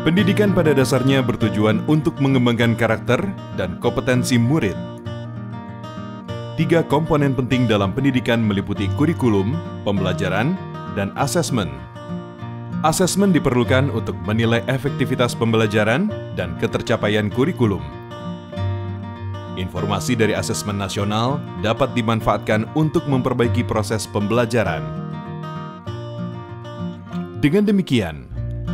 Pendidikan pada dasarnya bertujuan untuk mengembangkan karakter dan kompetensi murid. 3 komponen penting dalam pendidikan meliputi kurikulum, pembelajaran, dan asesmen. Asesmen diperlukan untuk menilai efektivitas pembelajaran dan ketercapaian kurikulum. Informasi dari asesmen nasional dapat dimanfaatkan untuk memperbaiki proses pembelajaran. Dengan demikian,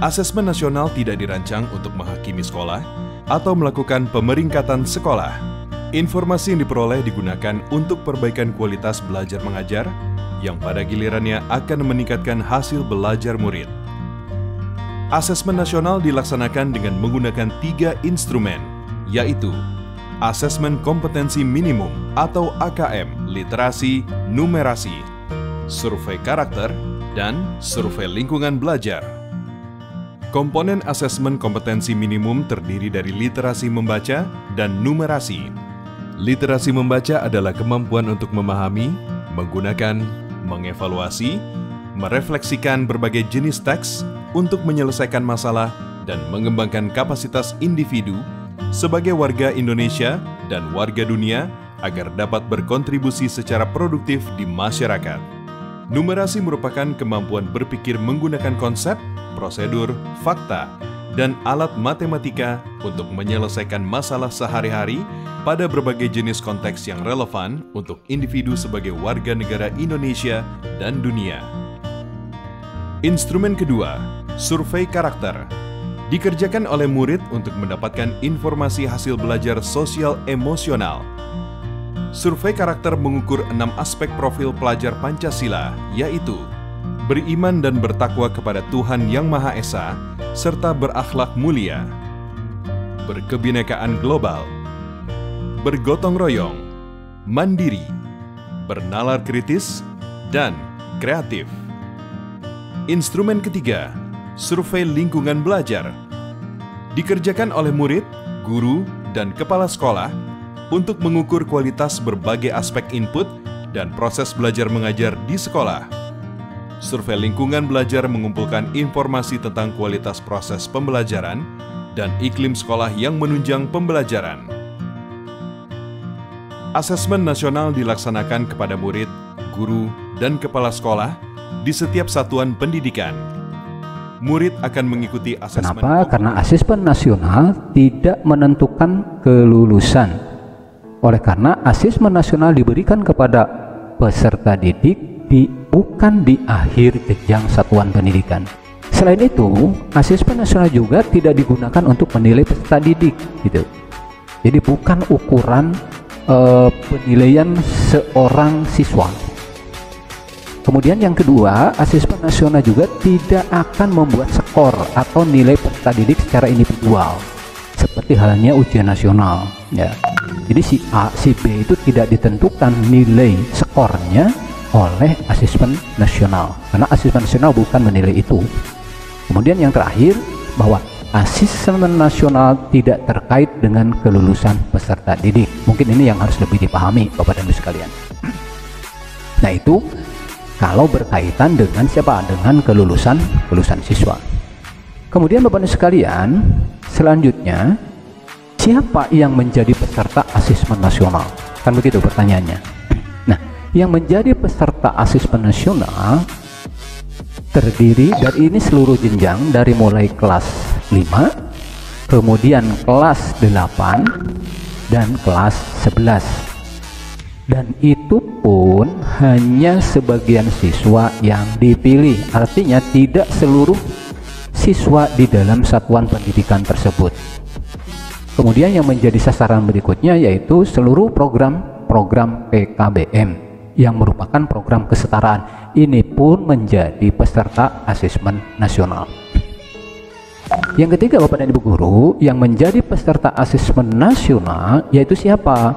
asesmen nasional tidak dirancang untuk menghakimi sekolah atau melakukan pemeringkatan sekolah. Informasi yang diperoleh digunakan untuk perbaikan kualitas belajar mengajar yang pada gilirannya akan meningkatkan hasil belajar murid. Asesmen nasional dilaksanakan dengan menggunakan 3 instrumen, yaitu Asesmen Kompetensi Minimum atau AKM, Literasi, Numerasi, Survei Karakter, dan Survei Lingkungan Belajar. Komponen asesmen kompetensi minimum terdiri dari literasi membaca dan numerasi. Literasi membaca adalah kemampuan untuk memahami, menggunakan, mengevaluasi, merefleksikan berbagai jenis teks untuk menyelesaikan masalah dan mengembangkan kapasitas individu sebagai warga Indonesia dan warga dunia agar dapat berkontribusi secara produktif di masyarakat. Numerasi merupakan kemampuan berpikir menggunakan konsep, prosedur, fakta, dan alat matematika untuk menyelesaikan masalah sehari-hari pada berbagai jenis konteks yang relevan untuk individu sebagai warga negara Indonesia dan dunia. Instrumen kedua, survei karakter, dikerjakan oleh murid untuk mendapatkan informasi hasil belajar sosial emosional. Survei karakter mengukur 6 aspek profil pelajar Pancasila, yaitu beriman dan bertakwa kepada Tuhan Yang Maha Esa, serta berakhlak mulia, berkebinekaan global, bergotong royong, mandiri, bernalar kritis, dan kreatif. Instrumen ketiga, survei lingkungan belajar, dikerjakan oleh murid, guru, dan kepala sekolah untuk mengukur kualitas berbagai aspek input dan proses belajar mengajar di sekolah. Survei lingkungan belajar mengumpulkan informasi tentang kualitas proses pembelajaran dan iklim sekolah yang menunjang pembelajaran. Asesmen nasional dilaksanakan kepada murid, guru, dan kepala sekolah di setiap satuan pendidikan. Murid akan mengikuti asesmen. Kenapa? Karena asesmen nasional tidak menentukan kelulusan. Oleh karena asesmen nasional diberikan kepada peserta didik bukan di akhir jenjang satuan pendidikan. Selain itu, asesmen nasional juga tidak digunakan untuk menilai peserta didik, gitu. Jadi bukan ukuran penilaian seorang siswa. Kemudian yang kedua, asesmen nasional juga tidak akan membuat skor atau nilai peserta didik secara individual, seperti halnya ujian nasional. Ya. Jadi si A, si B itu tidak ditentukan nilai skornya oleh asesmen nasional, karena asesmen nasional bukan menilai itu. Kemudian yang terakhir, bahwa asesmen nasional tidak terkait dengan kelulusan peserta didik. Mungkin ini yang harus lebih dipahami Bapak dan Ibu sekalian. Nah itu kalau berkaitan dengan siapa? Dengan kelulusan siswa. Kemudian Bapak dan Ibu sekalian, selanjutnya siapa yang menjadi peserta asesmen nasional? Kan begitu pertanyaannya. Nah, yang menjadi peserta asesmen nasional terdiri dari ini seluruh jenjang, dari mulai kelas 5, kemudian kelas 8, dan kelas 11. Dan itu pun hanya sebagian siswa yang dipilih, artinya tidak seluruh siswa di dalam satuan pendidikan tersebut. Kemudian yang menjadi sasaran berikutnya yaitu seluruh program PKBM yang merupakan program kesetaraan. Ini pun menjadi peserta asesmen nasional. Yang ketiga Bapak dan Ibu guru, yang menjadi peserta asesmen nasional yaitu siapa?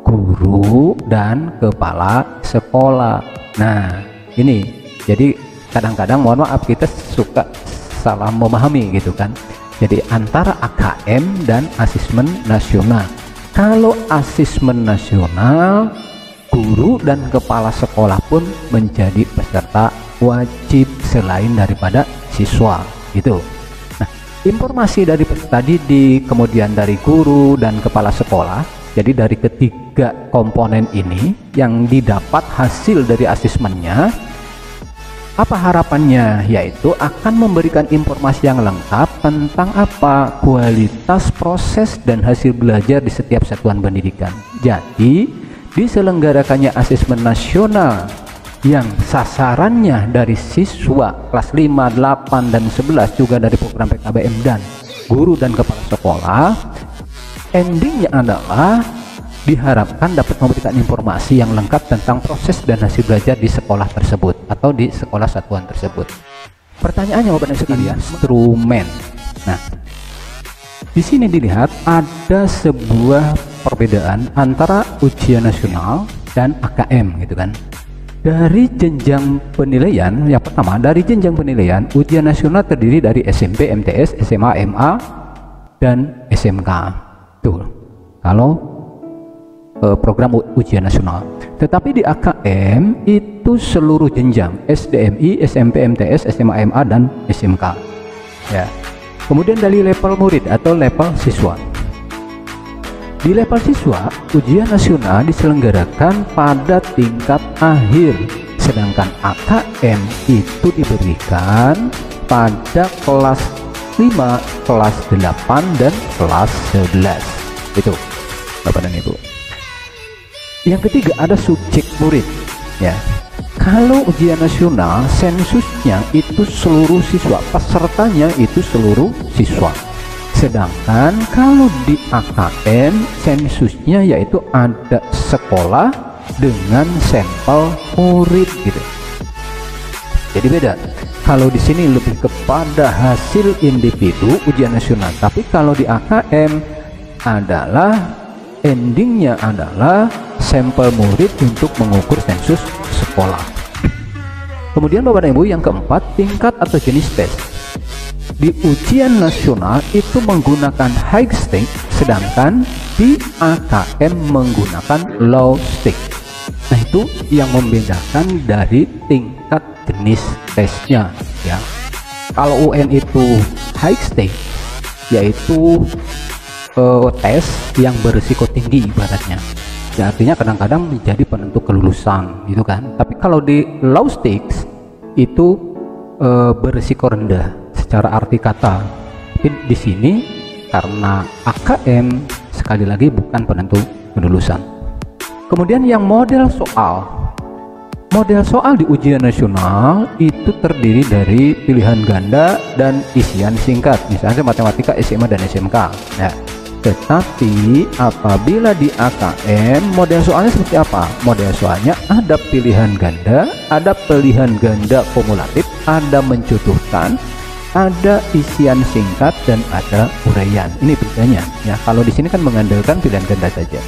Guru dan kepala sekolah. Nah ini jadi kadang-kadang mohon maaf kita suka salah memahami gitu kan. Jadi antara AKM dan asesmen nasional. Kalau asesmen nasional, guru dan kepala sekolah pun menjadi peserta wajib selain daripada siswa gitu. Nah Informasi dari peserta didik, kemudian dari guru dan kepala sekolah. Jadi dari ketiga komponen ini yang didapat hasil dari asesmennya, apa harapannya? Yaitu akan memberikan informasi yang lengkap tentang apa kualitas proses dan hasil belajar di setiap satuan pendidikan. Jadi diselenggarakannya asesmen nasional yang sasarannya dari siswa kelas 5, 8, dan 11, juga dari program PKBM dan guru dan kepala sekolah, endingnya adalah diharapkan dapat memberikan informasi yang lengkap tentang proses dan hasil belajar di sekolah tersebut atau di sekolah satuan tersebut. Pertanyaannya Bapak Ibu sekalian, instrumen. Nah, di sini dilihat ada sebuah perbedaan antara ujian nasional dan AKM gitu kan. Dari jenjang penilaian, yang pertama dari jenjang penilaian, ujian nasional terdiri dari SMP, MTS, SMA, MA, dan SMK. Tuh, kalau program ujian nasional. Tetapi di AKM itu seluruh jenjang, SDMI, SMP, MTS, SMA, MA, dan SMK. Ya. Kemudian dari level murid atau level siswa. Di level siswa, ujian nasional diselenggarakan pada tingkat akhir, sedangkan AKM itu diberikan pada kelas 5, kelas 8, dan kelas 11. Itu, Bapak dan Ibu. Yang ketiga ada subjek murid, ya. Kalau ujian nasional sensusnya itu seluruh siswa, pesertanya itu seluruh siswa. Sedangkan kalau di AKM sensusnya yaitu ada sekolah dengan sampel murid gitu. Jadi beda. Kalau di sini lebih kepada hasil individu ujian nasional, tapi kalau di AKM adalah endingnya adalah sampel murid untuk mengukur sensus sekolah. Kemudian Bapak dan Ibu, yang keempat, tingkat atau jenis tes. Di ujian nasional itu menggunakan high stake, sedangkan di AKM menggunakan low stake. Nah, itu yang membedakan dari tingkat jenis tesnya, ya. Kalau UN itu high stake, yaitu tes yang berisiko tinggi ibaratnya, ya, artinya kadang-kadang menjadi penentu kelulusan gitu kan. Tapi kalau di low stakes itu berisiko rendah secara arti kata. Tapi di sini karena AKM sekali lagi bukan penentu kelulusan. Kemudian yang model soal di ujian nasional itu terdiri dari pilihan ganda dan isian singkat, misalnya matematika SMA dan SMK. Nah, tetapi apabila di AKM model soalnya seperti apa? Model soalnya ada pilihan ganda, ada pilihan ganda kumulatif, ada mencontohkan, ada isian singkat, dan ada uraian. Ini bedanya, ya. Kalau di sini kan mengandalkan pilihan ganda saja.